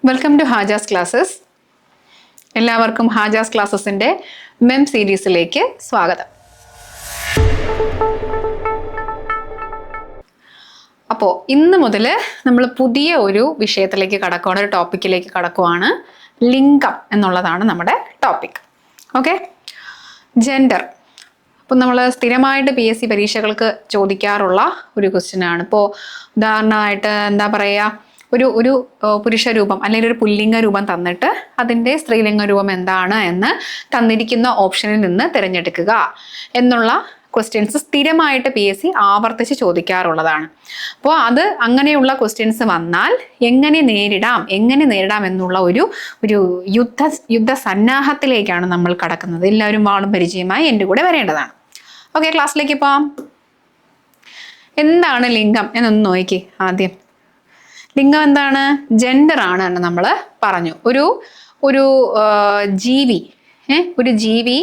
Welcome to Hajas classes. എല്ലാവർക്കും ഹാജാസ് ക്ലാസ്സസിൻ്റെ മെം സീരീസിലേക്ക് സ്വാഗതം. അപ്പോൾ ഇന്ന് മുതൽ നമ്മൾ പുതിയ ഒരു വിഷയത്തിലേക്ക് കടക്കുകയാണ്, ഒരു ടോപ്പിക്കിലേക്ക് കടക്കുകയാണ്. ലിംഗം എന്നുള്ളതാണ് നമ്മുടെ ടോപ്പിക്. Okay, gender. അപ്പം നമ്മൾ സ്ഥിരമായിട്ട് PSC പരീക്ഷകൾക്ക് ചോദിക്കാറുള്ള ഒരു ക്വസ്റ്റ്യനാണ്. ഇപ്പോൾ ഉദാഹരണമായിട്ട് എന്താ പറയുക, ഒരു പുരുഷ രൂപം അല്ലെങ്കിൽ ഒരു പുല്ലിംഗ രൂപം തന്നിട്ട് അതിൻ്റെ സ്ത്രീലിംഗ രൂപം എന്താണ് എന്ന് തന്നിരിക്കുന്ന ഓപ്ഷനിൽ നിന്ന് തിരഞ്ഞെടുക്കുക എന്നുള്ള ക്വസ്റ്റ്യൻസ് സ്ഥിരമായിട്ട് PSC ആവർത്തിച്ച് ചോദിക്കാറുള്ളതാണ്. അപ്പോൾ അത് അങ്ങനെയുള്ള ക്വസ്റ്റ്യൻസ് വന്നാൽ എങ്ങനെ നേരിടാം എന്നുള്ള ഒരു യുദ്ധ സന്നാഹത്തിലേക്കാണ് നമ്മൾ കടക്കുന്നത്. എല്ലാവരും വാളും പരിചയമായി എൻ്റെ കൂടെ വരേണ്ടതാണ്. ഓക്കെ, ക്ലാസ്സിലേക്ക് പോവാം. എന്താണ് ലിംഗം എന്നൊന്ന് നോക്കി. ആദ്യം ലിംഗം എന്താണ്? ജെൻഡർ ആണ് എന്ന് നമ്മൾ പറഞ്ഞു. ഒരു ജീവി ഒരു ജീവി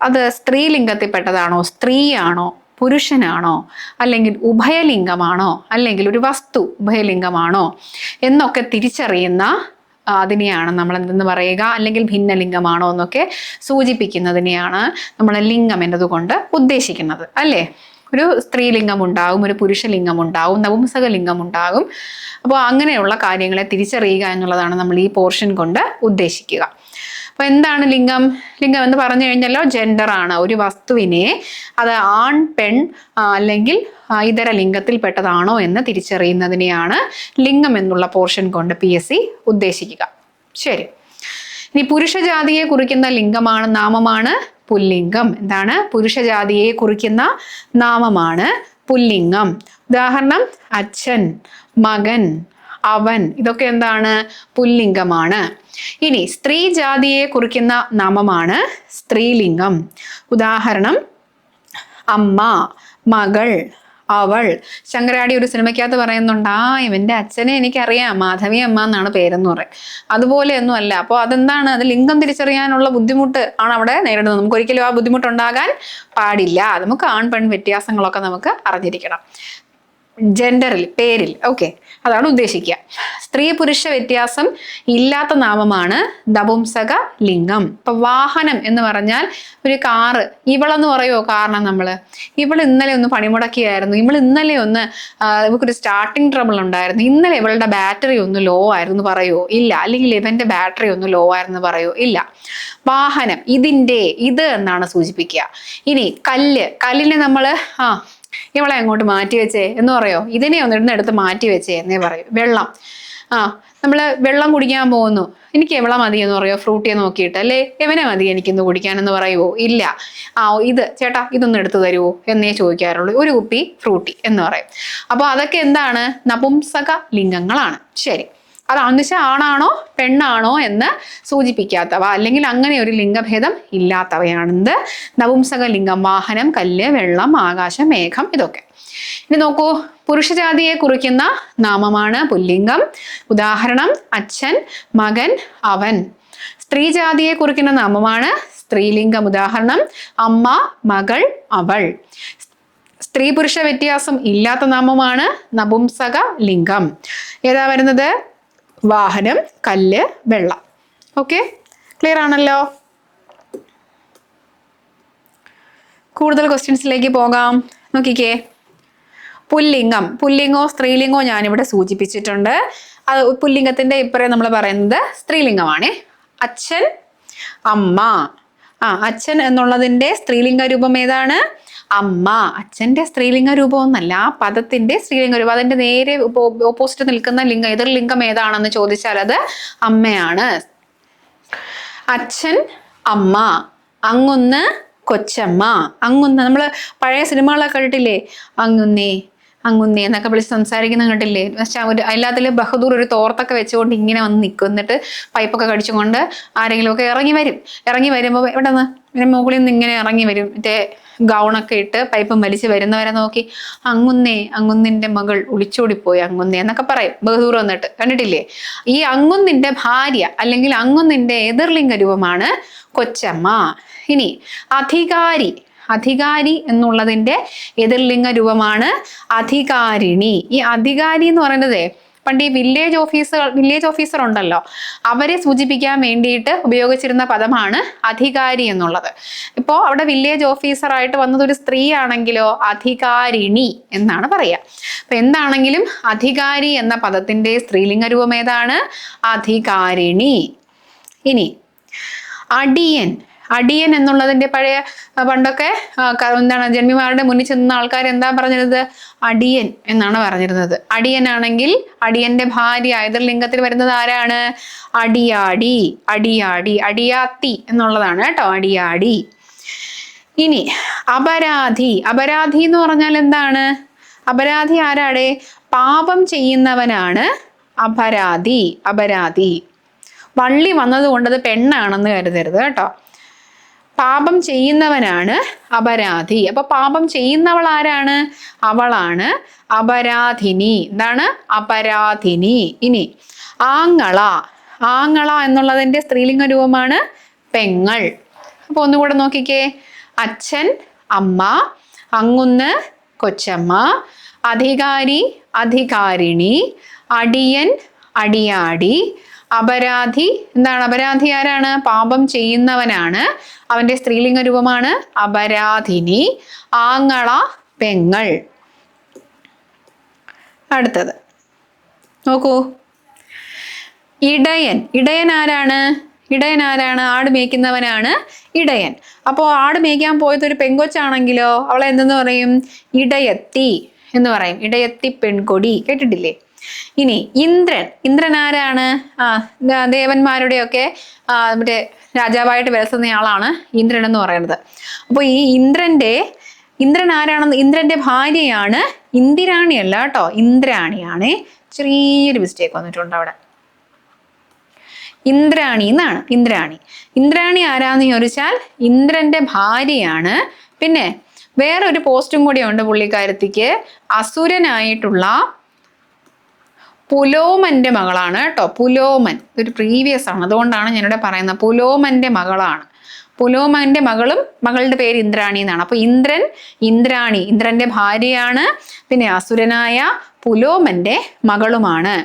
അത് സ്ത്രീലിംഗത്തിൽപ്പെട്ടതാണോ, സ്ത്രീയാണോ, പുരുഷനാണോ, അല്ലെങ്കിൽ ഉഭയലിംഗമാണോ, അല്ലെങ്കിൽ ഒരു വസ്തു ഉഭയലിംഗമാണോ എന്നൊക്കെ തിരിച്ചറിയുന്ന അതിനെയാണ് നമ്മൾ എന്തെന്ന് പറയുക, അല്ലെങ്കിൽ ഭിന്നലിംഗമാണോ എന്നൊക്കെ സൂചിപ്പിക്കുന്നതിനെയാണ് നമ്മൾ ലിംഗം എന്നതുകൊണ്ട് ഉദ്ദേശിക്കുന്നത്, അല്ലേ? ഒരു സ്ത്രീലിംഗം ഉണ്ടാകും, ഒരു പുരുഷലിംഗം ഉണ്ടാകും, നപുംസകലിംഗം ഉണ്ടാകും. അപ്പോൾ അങ്ങനെയുള്ള കാര്യങ്ങളെ തിരിച്ചറിയുക എന്നുള്ളതാണ് നമ്മൾ ഈ പോർഷൻ കൊണ്ട് ഉദ്ദേശിക്കുക. അപ്പോൾ എന്താണ് ലിംഗം? ലിംഗം എന്ന് പറഞ്ഞു കഴിഞ്ഞാലോ ജെൻഡർ ആണ്. ഒരു വസ്തുവിനെ അത് ആൺ, പെൺ അല്ലെങ്കിൽ ഇതര ലിംഗത്തിൽപ്പെട്ടതാണോ എന്ന് തിരിച്ചറിയുന്നതിനെയാണ് ലിംഗം എന്നുള്ള പോർഷൻ കൊണ്ട് PSC ഉദ്ദേശിക്കുക. ശരി, ഇനി പുരുഷജാതിയെ കുറിക്കുന്ന നാമമാണ് പുല്ലിംഗം. എന്താണ്? പുരുഷജാതിയെ കുറിക്കുന്ന നാമമാണ് പുല്ലിംഗം. ഉദാഹരണം അച്ഛൻ, മകൻ, അവൻ, ഇതൊക്കെ എന്താണ്? പുല്ലിംഗമാണ്. ഇനി സ്ത്രീ ജാതിയെ കുറിക്കുന്ന നാമമാണ് സ്ത്രീലിംഗം. ഉദാഹരണം അമ്മ, മകൾ, അവൾ. ശങ്കരാടി ഒരു സിനിമയ്ക്കകത്ത് പറയുന്നുണ്ട്, ഇവന്റെ അച്ഛനെ എനിക്കറിയാം, മാധവി അമ്മ എന്നാണ് പേരെന്ന് പറയും. അതുപോലെയൊന്നും അല്ല. അപ്പോൾ അതെന്താണ്? അത് ലിംഗം തിരിച്ചറിയാനുള്ള ബുദ്ധിമുട്ട് ആണ് അവിടെ നേരിടുന്നത്. നമുക്ക് ഒരിക്കലും ആ ബുദ്ധിമുട്ടുണ്ടാകാൻ പാടില്ല. നമുക്ക് ആൺ പെൺ വ്യത്യാസങ്ങളൊക്കെ നമുക്ക് അറിഞ്ഞിരിക്കണം ജെൻഡറിൽ, പേരിൽ. ഓക്കെ, അതാണ് ഉദ്ദേശിക്കുക. സ്ത്രീ പുരുഷ വ്യത്യാസം ഇല്ലാത്ത നാമമാണ് നപുംസക ലിംഗം. ഇപ്പൊ വാഹനം എന്ന് പറഞ്ഞാൽ ഒരു കാറ്. ഇവളെന്ന് പറയുമോ കാരണം? ഇവൾ ഇന്നലെ ഒന്ന് പണിമുടക്കിയായിരുന്നു, ഇന്നലെ ഇവക്കൊരു സ്റ്റാർട്ടിങ് ട്രബിൾ ഉണ്ടായിരുന്നു, ഇന്നലെ ഇവളുടെ ബാറ്ററി ഒന്ന് ലോ ആയിരുന്നു പറയുമോ? ഇല്ല. അല്ലെങ്കിൽ ഇവന്റെ ബാറ്ററി ഒന്ന് ലോ ആയിരുന്നു പറയുമോ? ഇല്ല. വാഹനം ഇത് എന്നാണ് സൂചിപ്പിക്കുക. ഇനി കല്ലിനെ നമ്മൾ ഇവളെ അങ്ങോട്ട് മാറ്റി വെച്ചേ എന്ന് പറയോ? ഇതിനെ ഒന്നിടുന്നെടുത്ത് മാറ്റി വെച്ചേ എന്നേ പറയൂ. വെള്ളം, നമ്മൾ വെള്ളം കുടിക്കാൻ പോകുന്നു, എനിക്ക് എവളെ മതി എന്ന് പറയോ? ഫ്രൂട്ടിയെ നോക്കിയിട്ട്, അല്ലേ എവനെ മതി എനിക്കിന്ന് കുടിക്കാനെന്ന് പറയുമോ? ഇല്ല. ചേട്ടാ ഇതൊന്ന് എടുത്തു തരുമോ എന്നേ ചോദിക്കാറുള്ളൂ. ഒരു കുപ്പി ഫ്രൂട്ടി എന്ന് പറയും. അപ്പോൾ അതൊക്കെ എന്താണ്? നപുംസക ലിംഗങ്ങളാണ്. ശരി, അതാണെന്ന് വെച്ചാൽ ആണാണോ പെണ്ണാണോ എന്ന് സൂചിപ്പിക്കാത്തവ, അല്ലെങ്കിൽ അങ്ങനെ ഒരു ലിംഗഭേദം ഇല്ലാത്തവയാണെന്ത്? നപുംസക ലിംഗം. വാഹനം, കല്ല്, വെള്ളം, ആകാശം, മേഘം, ഇതൊക്കെ. ഇനി നോക്കൂ, പുരുഷജാതിയെ കുറിക്കുന്ന നാമമാണ് പുല്ലിംഗം. ഉദാഹരണം അച്ഛൻ, മകൻ, അവൻ. സ്ത്രീജാതിയെ കുറിക്കുന്ന നാമമാണ് സ്ത്രീലിംഗം. ഉദാഹരണം അമ്മ, മകൾ, അവൾ. സ്ത്രീ പുരുഷ വ്യത്യാസം ഇല്ലാത്ത നാമമാണ് നപുംസക ലിംഗം. ഏതാ വരുന്നത്? വാഹനം, കല്ല്, വെള്ളം. ഓക്കെ, ക്ലിയർ ആണല്ലോ? കൂടുതൽ ക്വസ്റ്റ്യൻസിലേക്ക് പോകാം. നോക്കിക്കേ, പുല്ലിംഗോ സ്ത്രീലിംഗോ ഞാനിവിടെ സൂചിപ്പിച്ചിട്ടുണ്ട്. അത് പുല്ലിംഗത്തിന്റെ ഇപ്പറേ നമ്മൾ പറയുന്നത് സ്ത്രീലിംഗമാണ്. അച്ഛൻ, അമ്മ. അച്ഛൻ എന്നുള്ളതിന്റെ സ്ത്രീലിംഗ രൂപം ഏതാണ്? അമ്മ. അച്ഛന്റെ സ്ത്രീലിംഗ രൂപം ഒന്നല്ല, ആ പദത്തിന്റെ സ്ത്രീലിംഗ രൂപം. അതിന്റെ നേരെ ഓപ്പോസിറ്റ് നിൽക്കുന്ന ലിംഗം, എതിർ ലിംഗം ഏതാണെന്ന് ചോദിച്ചാൽ അത് അമ്മയാണ്. അച്ഛൻ, അമ്മ. അങ്ങുന്ന്, കൊച്ചമ്മ. അങ്ങുന്ന് നമ്മൾ പഴയ സിനിമകളൊക്കെ കണ്ടിട്ടില്ലേ? അങ്ങുന്നേ എന്നൊക്കെ വിളിച്ച് സംസാരിക്കുന്ന കണ്ടില്ലേ? എല്ലാത്തിലും ബഹദൂർ ഒരു തോർത്തൊക്കെ വെച്ചുകൊണ്ട് ഇങ്ങനെ വന്ന് നിൽക്കും. എന്നിട്ട് പൈപ്പൊക്കെ കടിച്ചുകൊണ്ട് ആരെങ്കിലും ഒക്കെ ഇറങ്ങി വരുമ്പോൾ ഇവിടെ നിന്ന് മുകളിൽ നിന്ന് ഇങ്ങനെ ഇറങ്ങി വരും. മറ്റേ ഗൗണൊക്കെ ഇട്ട് പൈപ്പും വലിച്ച് വരുന്നവരെ നോക്കി അങ്ങുന്നിന്റെ മകൾ ഒളിച്ചോടിപ്പോയി അങ്ങുന്നേ എന്നൊക്കെ പറയും ബഹദൂർ വന്നിട്ട്. കണ്ടിട്ടില്ലേ? ഈ അങ്ങുന്നിന്റെ ഭാര്യ അല്ലെങ്കിൽ അങ്ങുന്നിന്റെ എതിർലിംഗ രൂപമാണ് കൊച്ചമ്മ. ഇനി അധികാരി എന്നുള്ളതിന്റെ എതിർലിംഗ രൂപമാണ് അധികാരിണി. ഈ അധികാരി എന്ന് പറയുന്നത് പണ്ട് ഈ വില്ലേജ് ഓഫീസർ ഉണ്ടല്ലോ, അവരെ സൂചിപ്പിക്കാൻ വേണ്ടിയിട്ട് ഉപയോഗിച്ചിരുന്ന പദമാണ് അധികാരി എന്നുള്ളത്. ഇപ്പോൾ അവിടെ വില്ലേജ് ഓഫീസറായിട്ട് വന്നത് ഒരു സ്ത്രീ ആണെങ്കിലോ അധികാരിണി എന്നാണ് പറയുക. അപ്പൊ എന്താണെങ്കിലും അധികാരി എന്ന പദത്തിന്റെ സ്ത്രീലിംഗ രൂപം ഏതാണ്? അധികാരിണി. ഇനി അടിയൻ. അടിയൻ എന്നുള്ളതിന്റെ പണ്ടൊക്കെ എന്താണ്, ജന്മിമാരുടെ മുന്നിൽ ചെന്ന ആൾക്കാർ എന്താ പറഞ്ഞിരുന്നത്? അടിയൻ എന്നാണ് പറഞ്ഞിരുന്നത്. അടിയനാണെങ്കിൽ അടിയന്റെ ഭാര്യ, എതിർ ലിംഗത്തിൽ വരുന്നത് ആരാണ്? അടിയാടി. അടിയാടി, അടിയാത്തി എന്നുള്ളതാണ് കേട്ടോ, അടിയാടി. ഇനി അപരാധി. അപരാധി എന്ന് പറഞ്ഞാൽ എന്താണ്? അപരാധി ആരാടെ? പാപം ചെയ്യുന്നവനാണ് അപരാധി. അപരാധി. വള്ളി വന്നത് കൊണ്ടത് പെണ്ണാണെന്ന് കരുതരുത് കേട്ടോ. പാപം ചെയ്യുന്നവനാണ് അപരാധി. അപ്പൊ പാപം ചെയ്യുന്നവൾ ആരാണ്? അവളാണ് അപരാധിനി. എന്താണ്? അപരാധിനി. ഇനി ആങ്ങള. ആങ്ങള എന്നുള്ളതിന്റെ സ്ത്രീലിംഗ രൂപമാണ് പെങ്ങൾ. അപ്പൊ ഒന്നുകൂടെ നോക്കിക്കേ. അച്ഛൻ, അമ്മ, അങ്ങുന്ന്, കൊച്ചമ്മ, അധികാരി, അധികാരിണി, അടിയൻ, അടിയാടി, അപരാധി. എന്താണ്? അപരാധി ആരാണ്? പാപം ചെയ്യുന്നവനാണ്. അവന്റെ സ്ത്രീലിംഗ രൂപമാണ് അപരാധിനി. ആങ്ങള, പെങ്ങൾ. അടുത്തത് നോക്കൂ, ഇടയൻ. ഇടയൻ ആരാണ്? ഇടയൻ ആരാണ്? ആട് മേയ്ക്കുന്നവനാണ് ഇടയൻ. അപ്പോൾ ആട് മേയ്ക്കാൻ പോയത് ഒരു പെങ്കൊച്ചാണെങ്കിലോ അവളെ എന്തെന്ന് പറയും? ഇടയത്തി എന്ന് പറയും. ഇടയത്തി പെൺകൊടി. കേട്ടിട്ടില്ലേ? ഇനി ഇന്ദ്രൻ. ഇന്ദ്രൻ ആരാണ്? ദേവന്മാരുടെയൊക്കെ മറ്റേ രാജാവായിട്ട് വിലസുന്ന ആളാണ് ഇന്ദ്രൻ എന്ന് പറയുന്നത്. അപ്പോൾ ഈ ഇന്ദ്രൻ ആരാണെന്ന്, ഇന്ദ്രന്റെ ഭാര്യയാണ് ഇന്ദിരാണി അല്ല കേട്ടോ, ഇന്ദ്രാണിയാണ്. ചെറിയൊരു മിസ്റ്റേക്ക് വന്നിട്ടുണ്ട് അവിടെ. ഇന്ദ്രാണി എന്നാണ്. ഇന്ദ്രാണി. ഇന്ദ്രാണി ആരാന്ന് ചോദിച്ചാൽ ഇന്ദ്രന്റെ ഭാര്യയാണ്. പിന്നെ വേറൊരു പോസ്റ്റും കൂടി ഉണ്ട് പുള്ളിക്കാരത്തിക്ക്. അസുരനായിട്ടുള്ള പുലോമന്റെ മകളാണ് കേട്ടോ. പുലോമൻ ഒരു പ്രീവിയസ് ആണ്, അതുകൊണ്ടാണ് ഞാനിവിടെ പറയുന്നത്. പുലോമന്റെ മകളാണ്. പുലോമന്റെ മകളുടെ പേര് ഇന്ദ്രാണി എന്നാണ്. അപ്പൊ ഇന്ദ്രൻ, ഇന്ദ്രാണി ഇന്ദ്രന്റെ ഭാര്യയാണ്. പിന്നെ അസുരനായ പുലോമന്റെ മകളുമാണ്.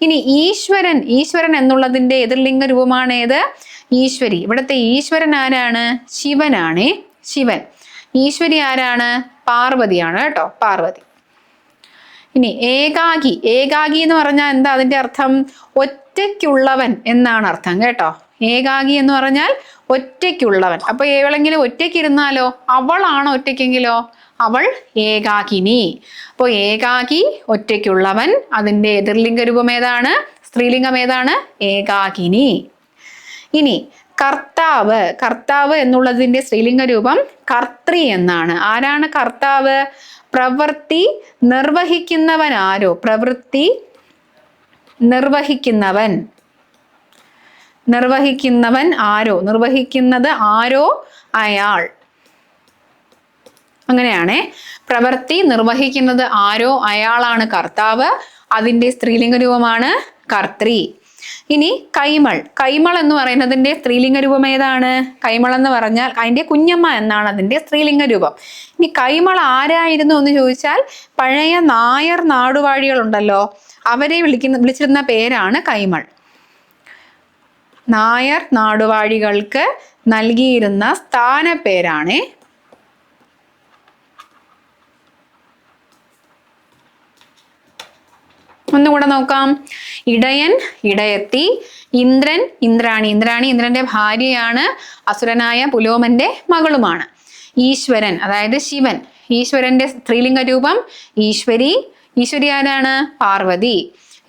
ഇനി ഈശ്വരൻ. ഈശ്വരൻ എന്നുള്ളതിന്റെ എതിർലിംഗ രൂപമാണ് ഏത്? ഈശ്വരി. ഇവിടുത്തെ ഈശ്വരൻ ആരാണ്? ശിവനാണ്. ശിവൻ. ഈശ്വരി ആരാണ്? പാർവതിയാണ് കേട്ടോ, പാർവതി. ഇനി ഏകാകി. ഏകാകി എന്ന് പറഞ്ഞാൽ എന്താ അതിന്റെ അർത്ഥം? ഒറ്റയ്ക്കുള്ളവൻ എന്നാണ് അർത്ഥം കേട്ടോ. ഏകാകി എന്ന് പറഞ്ഞാൽ ഒറ്റയ്ക്കുള്ളവൻ. അപ്പൊ ഏവളെങ്കിലും ഒറ്റയ്ക്കിരുന്നാലോ? അവളാണോ ഒറ്റയ്ക്കെങ്കിലോ? അവൾ ഏകാകിനി. അപ്പോൾ ഏകാകി, ഒറ്റയ്ക്കുള്ളവൻ. അതിന്റെ എതിർലിംഗ രൂപം ഏതാണ്? സ്ത്രീലിംഗം ഏതാണ്? ഏകാകിനി. ഇനി കർത്താവ്. കർത്താവ് എന്നുള്ളതിന്റെ സ്ത്രീലിംഗ രൂപം കർത്തൃ എന്നാണ്. ആരാണ് കർത്താവ്? പ്രവൃത്തി നിർവഹിക്കുന്നവൻ ആരോ? പ്രവൃത്തി നിർവഹിക്കുന്നവൻ. നിർവഹിക്കുന്നവൻ ആരോ? നിർവഹിക്കുന്നത് ആരോ അയാൾ. അങ്ങനെയാണ്. പ്രവൃത്തി നിർവഹിക്കുന്നത് ആരോ അയാളാണ് കർത്താവ്. അതിന്റെ സ്ത്രീലിംഗ രൂപമാണ് കർത്തൃ. ഇനി കൈമൾ. കൈമൾ എന്ന് പറയുന്നതിന്റെ സ്ത്രീലിംഗ രൂപം ഏതാണ്? കൈമൾ എന്ന് പറഞ്ഞാൽ അതിന്റെ കുഞ്ഞമ്മ എന്നാണ് അതിന്റെ സ്ത്രീലിംഗ രൂപം. ഇനി കൈമൾ ആരായിരുന്നു എന്ന് ചോദിച്ചാൽ പഴയ നായർ നാടുവാഴികൾ ഉണ്ടല്ലോ, അവരെ വിളിച്ചിരുന്ന പേരാണ് കൈമൾ. നായർ നാടുവാഴികൾക്ക് നൽകിയിരുന്ന സ്ഥാനപ്പേരാണ്. ഒന്നുകൂടെ നോക്കാം. ഇടയൻ, ഇടയത്തി, ഇന്ദ്രൻ, ഇന്ദ്രാണി. ഇന്ദ്രാണി ഇന്ദ്രന്റെ ഭാര്യയാണ്. അസുരനായ പുലോമന്റെ മകളുമാണ്. ഈശ്വരൻ അതായത് ശിവൻ. ഈശ്വരന്റെ സ്ത്രീലിംഗ രൂപം ഈശ്വരി. ഈശ്വരി ആരാണ്? പാർവതി.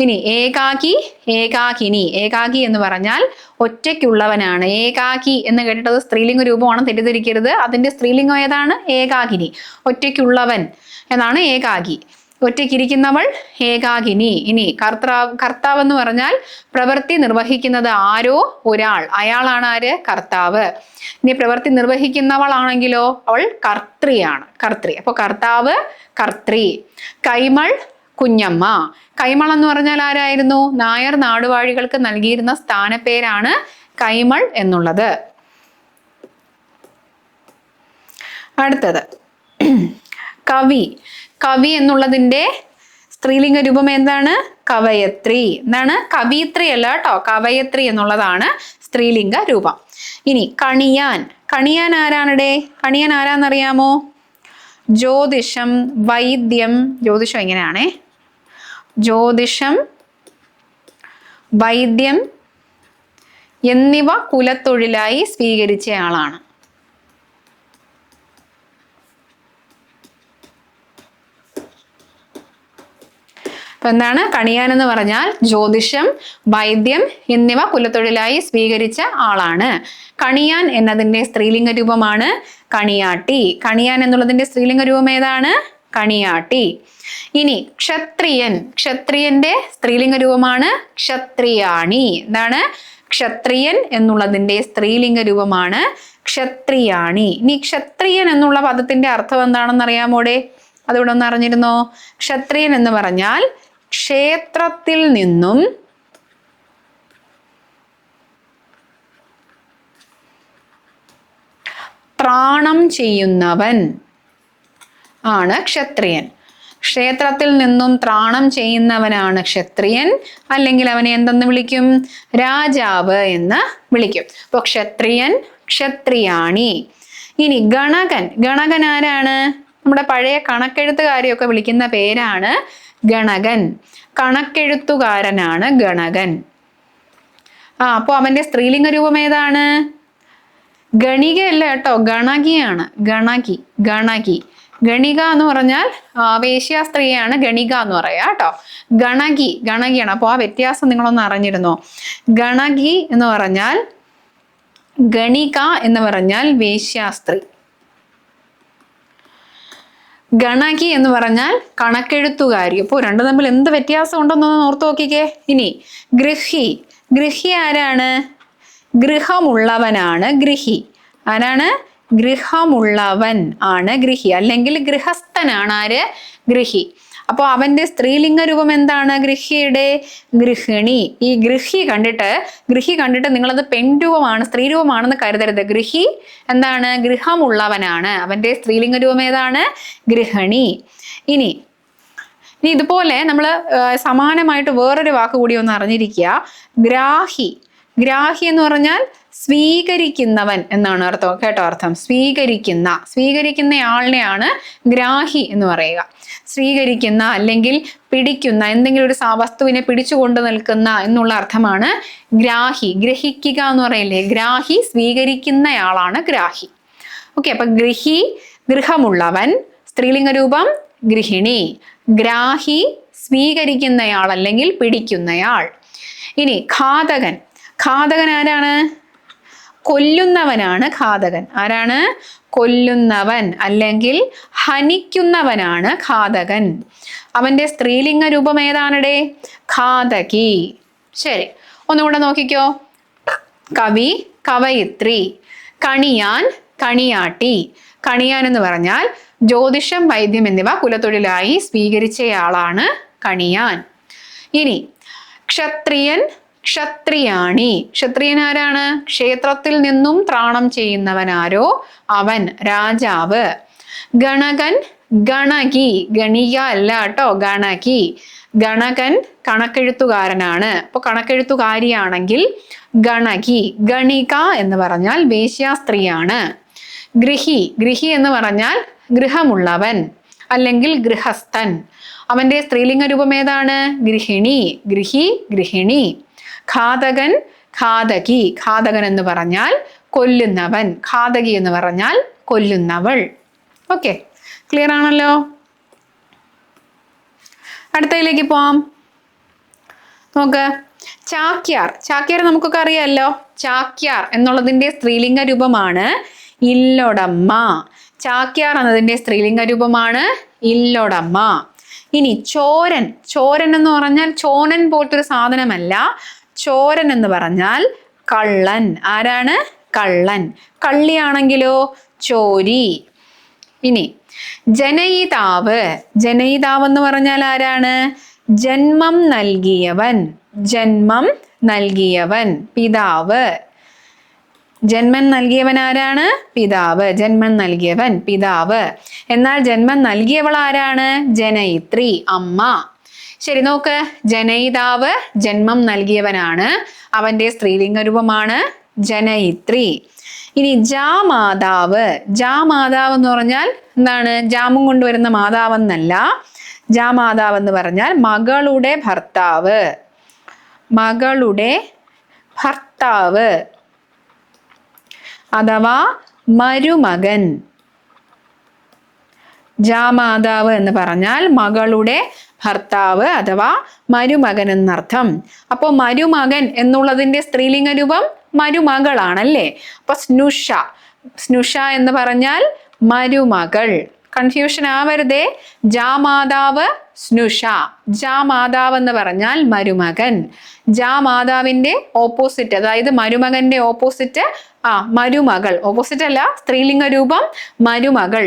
ഇനി ഏകാകി, ഏകാകിനി. ഏകാകി എന്ന് പറഞ്ഞാൽ ഒറ്റയ്ക്കുള്ളവനാണ്. ഏകാകി എന്ന് കേട്ടിട്ടത് സ്ത്രീലിംഗ രൂപമാണ്, തെറ്റിദ്ധരിക്കരുത്. അതിന്റെ സ്ത്രീലിംഗം ഏതാണ്? ഏകാകിനി. ഒറ്റയ്ക്കുള്ളവൻ എന്നാണ് ഏകാകി. ഒറ്റയ്ക്കിരിക്കുന്നവൾ ഏകാകിനി. ഇനി കർത്താവ് എന്ന് പറഞ്ഞാൽ പ്രവൃത്തി നിർവഹിക്കുന്നത് ആരോ ഒരാൾ, അയാളാണ് ആര്? കർത്താവ്. ഇനി പ്രവൃത്തി നിർവഹിക്കുന്നവളാണെങ്കിലോ അവൾ കർത്തൃയാണ്. കർത്തൃ. അപ്പൊ കർത്താവ്, കർത്തൃ. കൈമൾ, കുഞ്ഞമ്മ. കൈമൾ എന്ന് പറഞ്ഞാൽ ആരായിരുന്നു? നായർ നാടുവാഴികൾക്ക് നൽകിയിരുന്ന സ്ഥാനപ്പേരാണ് കൈമൾ എന്നുള്ളത്. അടുത്തത് കവി. കവി എന്നുള്ളതിന്റെ സ്ത്രീലിംഗ രൂപം എന്താണ്? കവയത്രി. എന്താണ്? കവിയത്രി അല്ല കേട്ടോ, കവയത്രി എന്നുള്ളതാണ് സ്ത്രീലിംഗ രൂപം. ഇനി കണിയാൻ. കണിയാൻ ആരാണിടെ? കണിയാൻ ആരാന്നറിയാമോ? ജ്യോതിഷം, വൈദ്യം. ജ്യോതിഷം എങ്ങനെയാണേ? ജ്യോതിഷം, വൈദ്യം എന്നിവ കുലത്തൊഴിലായി സ്വീകരിച്ചയാളാണ്. അപ്പൊ എന്താണ് കണിയാൻ എന്ന് പറഞ്ഞാൽ? ജ്യോതിഷം, വൈദ്യം എന്നിവ കുലത്തൊഴിലായി സ്വീകരിച്ച ആളാണ്. കണിയാൻ എന്നതിന്റെ സ്ത്രീലിംഗ രൂപമാണ് കണിയാട്ടി. കണിയാൻ എന്നുള്ളതിന്റെ സ്ത്രീലിംഗ രൂപം ഏതാണ്? കണിയാട്ടി. ഇനി ക്ഷത്രിയൻ. ക്ഷത്രിയന്റെ സ്ത്രീലിംഗ രൂപമാണ് ക്ഷത്രിയാണി. എന്താണ്? ക്ഷത്രിയൻ എന്നുള്ളതിന്റെ സ്ത്രീലിംഗ രൂപമാണ് ക്ഷത്രിയാണി. ഇനി ക്ഷത്രിയൻ എന്നുള്ള പദത്തിന്റെ അർത്ഥം എന്താണെന്ന് അറിയാമോടെ? അതിവിടെ ഒന്ന് അറിഞ്ഞിരുന്നോ? ക്ഷത്രിയൻ എന്ന് പറഞ്ഞാൽ ക്ഷേത്രത്തിൽ നിന്നും ത്രാണം ചെയ്യുന്നവൻ ആണ് ക്ഷത്രിയൻ. ക്ഷേത്രത്തിൽ നിന്നും ത്രാണം ചെയ്യുന്നവനാണ് ക്ഷത്രിയൻ. അല്ലെങ്കിൽ അവനെ എന്തെന്ന് വിളിക്കും? രാജാവ് എന്ന് വിളിക്കും. അപ്പോൾ ക്ഷത്രിയൻ, ക്ഷത്രിയാണി. ഇനി ഗണകൻ. ഗണകൻ ആരാണ്? നമ്മുടെ പഴയ കണക്കെഴുത്തുകാരെയൊക്കെ വിളിക്കുന്ന പേരാണ് ഗണകൻ. കണക്കെഴുത്തുകാരനാണ് ഗണകൻ. അപ്പൊ അവന്റെ സ്ത്രീലിംഗ രൂപം ഏതാണ്? ഗണികയല്ല കേട്ടോ, ഗണകിയാണ്. ഗണകി, ഗണകി. ഗണിക എന്ന് പറഞ്ഞാൽ വേശ്യാ സ്ത്രീയാണ് ഗണിക എന്ന് പറയാ കേട്ടോ. ഗണകി, ഗണകിയാണ്. അപ്പൊ ആ വ്യത്യാസം നിങ്ങളൊന്ന് അറിഞ്ഞിരുന്നോ? ഗണകി എന്ന് പറഞ്ഞാൽ, ഗണിക എന്ന് പറഞ്ഞാൽ വേശ്യാസ്ത്രീ. ഗണകി എന്ന് പറഞ്ഞാൽ കണക്കെഴുത്തുകാരി. അപ്പോൾ രണ്ടും തമ്മിൽ എന്ത് വ്യത്യാസം ഉണ്ടെന്നൊന്ന് ഓർത്ത് നോക്കിക്കേ. ഇനി ഗൃഹി. ഗൃഹി ആരാണ്? ഗൃഹമുള്ളവനാണ് ഗൃഹി. ആരാണ്? ഗൃഹമുള്ളവൻ ആണ് ഗൃഹി. അല്ലെങ്കിൽ ഗൃഹസ്ഥനാണ് ആര്? ഗൃഹി. അപ്പോൾ അവന്റെ സ്ത്രീലിംഗ രൂപം എന്താണ്? ഗൃഹിയുടെ ഗൃഹിണി. ഈ ഗൃഹി കണ്ടിട്ട് നിങ്ങളത് പെൺരൂപമാണ്, സ്ത്രീരൂപമാണെന്ന് കരുതരുത്. ഗൃഹി എന്താണ്? ഗൃഹമുള്ളവനാണ്. അവന്റെ സ്ത്രീലിംഗ രൂപം ഏതാണ്? ഗൃഹിണി. ഇനി ഇതുപോലെ നമ്മൾ സമാനമായിട്ട് വേറൊരു വാക്ക് കൂടി ഒന്ന് അറിഞ്ഞിരിക്കുക. ഗ്രാഹി. ഗ്രാഹി എന്ന് പറഞ്ഞാൽ സ്വീകരിക്കുന്നവൻ എന്നാണ് അർത്ഥം കേട്ടോ. അർത്ഥം സ്വീകരിക്കുന്നയാളിനെയാണ് ഗ്രാഹി എന്ന് പറയുക. സ്വീകരിക്കുന്ന അല്ലെങ്കിൽ പിടിക്കുന്ന, എന്തെങ്കിലും ഒരു വസ്തുവിനെ പിടിച്ചുകൊണ്ട് നിൽക്കുന്ന എന്നുള്ള അർത്ഥമാണ് ഗ്രാഹി. ഗ്രഹിക്കുക എന്ന് പറയില്ലേ? ഗ്രാഹി സ്വീകരിക്കുന്നയാളാണ് ഗ്രാഹി. ഓക്കെ. അപ്പൊ ഗൃഹി ഗൃഹമുള്ളവൻ, സ്ത്രീലിംഗ രൂപം ഗൃഹിണി. ഗ്രാഹി സ്വീകരിക്കുന്നയാൾ അല്ലെങ്കിൽ പിടിക്കുന്നയാൾ. ഇനി ഘാതകൻ. ഘാതകൻ ആരാണ്? കൊല്ലുന്നവനാണ് ഘാതകൻ. ആരാണ്? കൊല്ലുന്നവൻ അല്ലെങ്കിൽ ഹനിക്കുന്നവനാണ് ഘാതകൻ. അവന്റെ സ്ത്രീലിംഗ രൂപം ഏതാണിടെ? ഘാതകി. ശരി, ഒന്നുകൂടെ നോക്കിക്കോ. കവി, കവയിത്രി. കണിയാൻ, കണിയാട്ടി. കണിയാൻ എന്ന് പറഞ്ഞാൽ ജ്യോതിഷം, വൈദ്യം എന്നിവ കുലത്തൊഴിലായി സ്വീകരിച്ചയാളാണ് കണിയാൻ. ഇനി ക്ഷത്രിയൻ, ക്ഷത്രിയാണി. ക്ഷത്രിയൻ ആരാണ്? ക്ഷേത്രത്തിൽ നിന്നും ത്രാണം ചെയ്യുന്നവനാരോ അവൻ, രാജാവ്. ഗണകൻ, ഗണകി. ഗണിക അല്ല കേട്ടോ, ഗണകി. ഗണകൻ കണക്കെഴുത്തുകാരനാണ്. അപ്പൊ കണക്കെഴുത്തുകാരിയാണെങ്കിൽ ഗണകി. ഗണിക എന്ന് പറഞ്ഞാൽ വേശ്യാസ്ത്രീയാണ്. ഗൃഹി. ഗൃഹി എന്ന് പറഞ്ഞാൽ ഗൃഹമുള്ളവൻ അല്ലെങ്കിൽ ഗൃഹസ്ഥൻ. അവന്റെ സ്ത്രീലിംഗ രൂപം ഏതാണ്? ഗൃഹിണി. ഗൃഹി, ഗൃഹിണി. ഘാതകൻ, ഘാതകി. ഘാതകൻ എന്ന് പറഞ്ഞാൽ കൊല്ലുന്നവൻ. ഘാതകി എന്ന് പറഞ്ഞാൽ കൊല്ലുന്നവൾ. ഓക്കെ, ക്ലിയർ ആണല്ലോ. അടുത്തതിലേക്ക് പോവാം. നോക്ക്, ചാക്യാർ. ചാക്യാർ നമുക്കൊക്കെ അറിയാമല്ലോ. ചാക്യാർ എന്നുള്ളതിന്റെ സ്ത്രീലിംഗ രൂപമാണ് ഇല്ലൊടമ്മ. ചാക്യാർ എന്നതിന്റെ സ്ത്രീലിംഗ രൂപമാണ് ഇല്ലൊടമ്മ. ഇനി ചോരൻ. ചോരൻ എന്ന് പറഞ്ഞാൽ ചോനൻ പോലത്തെ ഒരു സാധനമല്ല. ചോരൻ എന്ന് പറഞ്ഞാൽ കള്ളൻ. ആരാണ്? കള്ളൻ. കള്ളിയാണെങ്കിലോ ചോരി. ഇനി ജനയിതാവ്. ജനയിതാവ് എന്ന് പറഞ്ഞാൽ ആരാണ്? ജന്മം നൽകിയവൻ. ജന്മം നൽകിയവൻ, പിതാവ്. ജന്മം നൽകിയവൻ ആരാണ്? പിതാവ്. ജന്മം നൽകിയവൻ പിതാവ്. എന്നാൽ ജന്മം നൽകിയവൾ ആരാണ്? ജനയിത്രി, അമ്മ. ശരി, നോക്ക്. ജനയിതാവ് ജന്മം നൽകിയവനാണ്. അവന്റെ സ്ത്രീലിംഗ രൂപമാണ് ജനയിത്രി. ഇനി ജാമാതാവ്. ജാമാതാവ് എന്ന് പറഞ്ഞാൽ എന്താണ്? ജാമും കൊണ്ടുവരുന്ന മാതാവെന്നല്ല. ജാമാതാവ് എന്ന് പറഞ്ഞാൽ മകളുടെ ഭർത്താവ്. മകളുടെ ഭർത്താവ് അഥവാ മരുമകൻ. ജാമാതാവ് എന്ന് പറഞ്ഞാൽ മകളുടെ ഭർത്താവ് അഥവാ മരുമകൻ എന്നർത്ഥം. അപ്പോൾ മരുമകൻ എന്നുള്ളതിന്റെ സ്ത്രീലിംഗ രൂപം മരുമകളാണല്ലേ. അപ്പൊ സ്നുഷ. സ്നുഷ എന്ന് പറഞ്ഞാൽ മരുമകൾ. കൺഫ്യൂഷൻ ആവരുതേ. ജാമാതാവ് സ്നുഷ. ജാമാതാവ് എന്ന് പറഞ്ഞാൽ മരുമകൻ. ജാമാതാവിന്റെ ഓപ്പോസിറ്റ്, അതായത് മരുമകന്റെ ഓപ്പോസിറ്റ് മരുമകൾ. ഓപ്പോസിറ്റ് അല്ല, സ്ത്രീലിംഗ രൂപം മരുമകൾ.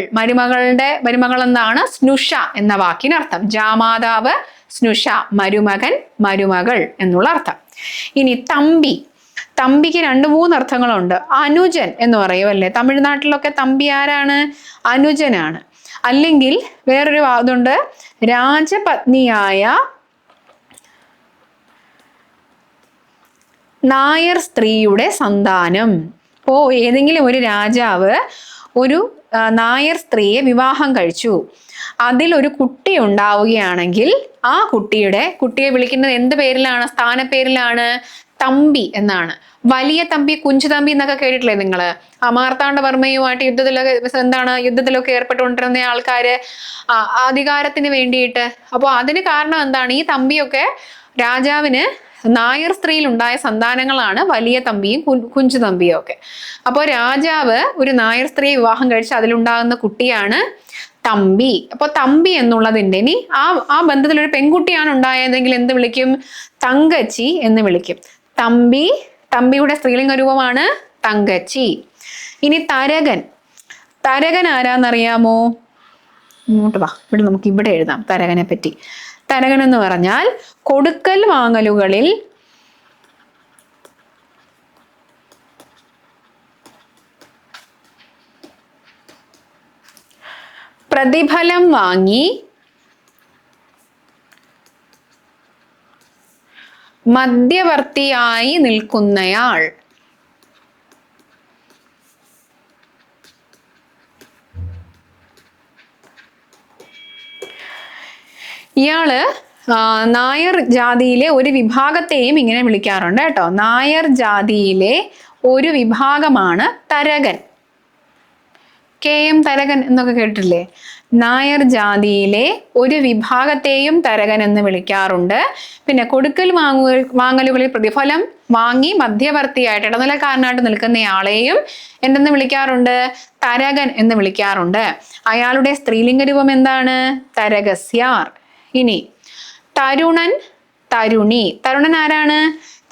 മരുമകൾ എന്നാണ് സ്നുഷ എന്ന വാക്കിനർത്ഥം. ജാമാതാവ് സ്നുഷ, മരുമകൻ, മരുമകൾ എന്നുള്ള അർത്ഥം. ഇനി തമ്പി. തമ്പിക്ക് 2-3 അർത്ഥങ്ങളുണ്ട്. അനുജൻ എന്ന് പറയുമല്ലേ. തമിഴ്നാട്ടിലൊക്കെ തമ്പി ആരാണ്? അനുജനാണ്. അല്ലെങ്കിൽ വേറൊരു വാദമുണ്ട്, രാജപത്നിയായ നായർ സ്ത്രീയുടെ സന്താനം. ഇപ്പോ ഏതെങ്കിലും ഒരു രാജാവ് ഒരു നായർ സ്ത്രീയെ വിവാഹം കഴിച്ചു, അതിലൊരു കുട്ടി ഉണ്ടാവുകയാണെങ്കിൽ ആ കുട്ടിയെ വിളിക്കുന്നത് എന്ത് പേരിലാണ്? സ്ഥാനപ്പേരിലാണ്. തമ്പി എന്നാണ്. വലിയ തമ്പി, കുഞ്ചു തമ്പി എന്നൊക്കെ കേട്ടിട്ടില്ലേ നിങ്ങള്? മാർത്താണ്ഡവർമ്മയുമായിട്ട് യുദ്ധത്തിലൊക്കെ ഏർപ്പെട്ടുകൊണ്ടിരുന്ന ആൾക്കാര് അധികാരത്തിന് വേണ്ടിയിട്ട്. അപ്പോൾ അതിന് കാരണം എന്താണ്? ഈ തമ്പിയൊക്കെ രാജാവിന് നായർ സ്ത്രീയിൽ ഉണ്ടായ സന്താനങ്ങളാണ് വലിയ തമ്പിയും കുഞ്ചു തമ്പിയും ഒക്കെ. അപ്പോൾ രാജാവ് ഒരു നായർ സ്ത്രീയെ വിവാഹം കഴിച്ച് അതിലുണ്ടാകുന്ന കുട്ടിയാണ് തമ്പി. അപ്പൊ തമ്പി എന്നുള്ളതിന്റെ ഇനി ആ ബന്ധത്തിൽ ഒരു പെൺകുട്ടിയാണ് ഉണ്ടായതെങ്കിൽ എന്ത് വിളിക്കും? തങ്കച്ചി എന്ന് വിളിക്കും. തമ്പിയുടെ സ്ത്രീലിംഗ രൂപമാണ് തങ്കച്ചി. ഇനി തരകൻ. തരകൻ ആരാന്നറിയാമോ? ഇങ്ങോട്ട് വാ, നമുക്ക് ഇവിടെ എഴുതാം തരകനെ പറ്റി. തരകൻ എന്ന് പറഞ്ഞാൽ കൊടുക്കൽ വാങ്ങലുകളിൽ പ്രതിഫലം വാങ്ങി മധ്യവർത്തിയായി നിൽക്കുന്നയാൾ. ഇയാള് നായർ ജാതിയിലെ ഒരു വിഭാഗത്തെയും ഇങ്ങനെ വിളിക്കാറുണ്ട് കേട്ടോ. നായർ ജാതിയിലെ ഒരു വിഭാഗമാണ് തരകൻ. KM തരകൻ എന്നൊക്കെ കേട്ടിട്ടില്ലേ? നായർ ജാതിയിലെ ഒരു വിഭാഗത്തെയും തരകൻ എന്ന് വിളിക്കാറുണ്ട്. പിന്നെ കൊടുക്കൽ വാങ്ങലുകളിൽ പ്രതിഫലം വാങ്ങി മധ്യവർത്തിയായിട്ട് ഇടനിലക്കാരനായിട്ട് നിൽക്കുന്നയാളെയും എന്തെന്ന് വിളിക്കാറുണ്ട്? തരകൻ എന്ന് വിളിക്കാറുണ്ട്. അയാളുടെ സ്ത്രീലിംഗ രൂപം എന്താണ്? തരകസ്യാർ. ഇനി തരുണൻ, തരുണി. തരുണൻ ആരാണ്?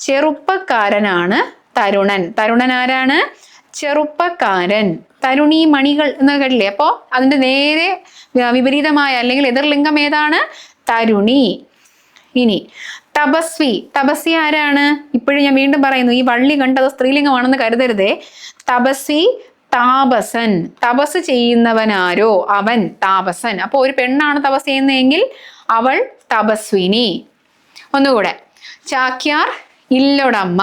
ചെറുപ്പക്കാരനാണ് തരുണൻ. തരുണൻ ആരാണ്? ചെറുപ്പക്കാരൻ. തരുണി മണികൾ എന്ന് കേട്ടില്ലേ? അപ്പോ അതിന്റെ നേരെ വിപരീതമായ അല്ലെങ്കിൽ എതിർലിംഗം ഏതാണ്? തരുണി. ഇനി തപസ്വി. തപസ്വി ആരാണ്? ഇപ്പോഴും ഞാൻ വീണ്ടും പറയുന്നു, ഈ വള്ളി കണ്ടത് സ്ത്രീലിംഗമാണെന്ന് കരുതരുതേ. തപസ്വി താപസൻ. തപസ് ചെയ്യുന്നവനാരോ അവൻ താപസൻ. അപ്പൊ ഒരു പെണ്ണാണ് തപസ് ചെയ്യുന്നതെങ്കിൽ അവൾ തപസ്വിനി. ഒന്നുകൂടെ. ചാക്യാർ ഇല്ലൊടമ്മ.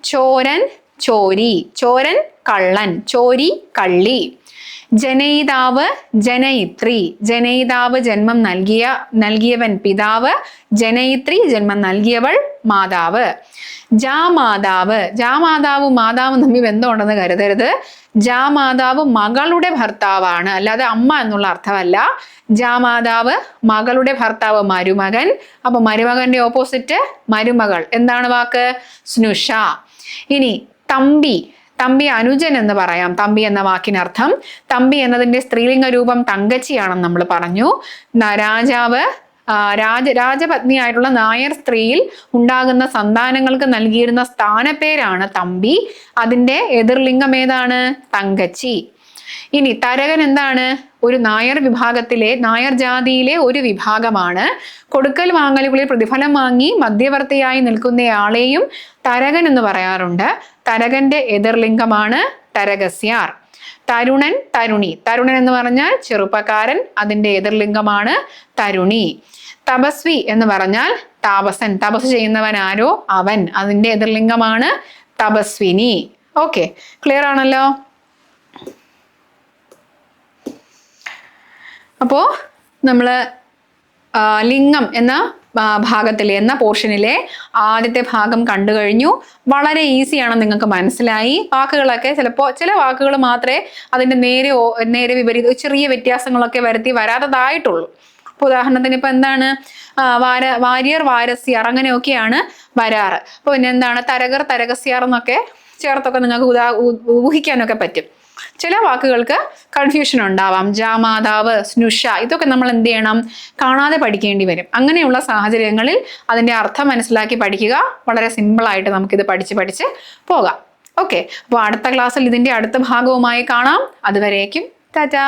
ചോരൻ ചോരി. ചോരൻ കള്ളൻ, ചോരി കള്ളി. ജനയിതാവ് ജനയിത്രി. ജനയിതാവ് ജന്മം നൽകിയവൻ പിതാവ്, ജനയിത്രി ജന്മം നൽകിയവൾ മാതാവ്. ജാമാതാവ്. ജാമാതാവും മാതാവും തമ്മിൽ ബന്ധമുണ്ടെന്ന് കരുതരുത്. ജാമാതാവ് മകളുടെ ഭർത്താവാണ്, അല്ലാതെ അമ്മ എന്നുള്ള അർത്ഥമല്ല. ജാമാതാവ് മകളുടെ ഭർത്താവ് മരുമകൻ. അപ്പൊ മരുമകന്റെ ഓപ്പോസിറ്റ് മരുമകൾ. എന്താണ് വാക്ക്? സ്നുഷ. ഇനി തമ്പി. തമ്പി അനുജൻ എന്ന് പറയാം. തമ്പി എന്ന വാക്കിനർത്ഥം. തമ്പി എന്നതിന്റെ സ്ത്രീലിംഗ രൂപം തങ്കച്ചിയാണെന്ന് നമ്മൾ പറഞ്ഞു. രാജപത്നിയായിട്ടുള്ള നായർ സ്ത്രീയിൽ ഉണ്ടാകുന്ന സന്താനങ്ങൾക്ക് നൽകിയിരുന്ന സ്ഥാനപ്പേരാണ് തമ്പി. അതിന്റെ എതിർലിംഗം ഏതാണ്? തങ്കച്ചി. ഇനി തരകൻ എന്താണ്? ഒരു നായർ ജാതിയിലെ ഒരു വിഭാഗമാണ്. കൊടുക്കൽ വാങ്ങലുകളിൽ പ്രതിഫലം വാങ്ങി മധ്യവർത്തിയായി നിൽക്കുന്നയാളെയും തരകൻ എന്ന് പറയാറുണ്ട്. തരകന്റെ എതിർലിംഗമാണ് തരകസ്യാർ. തരുണൻ, തരുണി. തരുണൻ എന്ന് പറഞ്ഞാൽ ചെറുപ്പക്കാരൻ, അതിന്റെ എതിർലിംഗമാണ് തരുണി. തപസ്വി എന്ന് പറഞ്ഞാൽ താപസൻ. തപസ് ചെയ്യുന്നവൻ ആരോ അവൻ. അതിന്റെ എതിർലിംഗമാണ് തപസ്വിനി. ഓക്കെ, ക്ലിയർ ആണല്ലോ? അപ്പോ നമ്മള് ലിംഗം എന്ന ഭാഗത്തിലെ എന്ന പോർഷനിലെ ആദ്യത്തെ ഭാഗം കണ്ടു കഴിഞ്ഞു. വളരെ ഈസിയാണ്, നിങ്ങൾക്ക് മനസ്സിലായി. വാക്കുകളൊക്കെ ചിലപ്പോൾ ചില വാക്കുകൾ മാത്രമേ അതിന്റെ നേരെ വിപരീത ചെറിയ വ്യത്യാസങ്ങളൊക്കെ വരുത്തി വരാത്തതായിട്ടുള്ളൂ. ഇപ്പൊ ഉദാഹരണത്തിന് ഇപ്പൊ എന്താണ് വാര്യർ വാരസ്യാർ അങ്ങനെയൊക്കെയാണ് വരാറ്. അപ്പൊ പിന്നെ എന്താണ് തരകർ തരകസ്യാർ എന്നൊക്കെ ചേർത്തൊക്കെ നിങ്ങൾക്ക് ഊഹിക്കാനൊക്കെ പറ്റും. ചില വാക്കുകൾക്ക് കൺഫ്യൂഷൻ ഉണ്ടാവാം. ജാമാതാവ്, സ്നുഷ, ഇതൊക്കെ നമ്മൾ എന്ത് ചെയ്യണം? കാണാതെ പഠിക്കേണ്ടി വരും. അങ്ങനെയുള്ള സാഹചര്യങ്ങളിൽ അതിന്റെ അർത്ഥം മനസ്സിലാക്കി പഠിക്കുക. വളരെ സിമ്പിൾ ആയിട്ട് നമുക്കിത് പഠിച്ച് പോകാം. ഓക്കെ, അപ്പോൾ അടുത്ത ക്ലാസ്സിൽ ഇതിന്റെ അടുത്ത ഭാഗവുമായി കാണാം. അതുവരേക്കും ടാറ്റാ.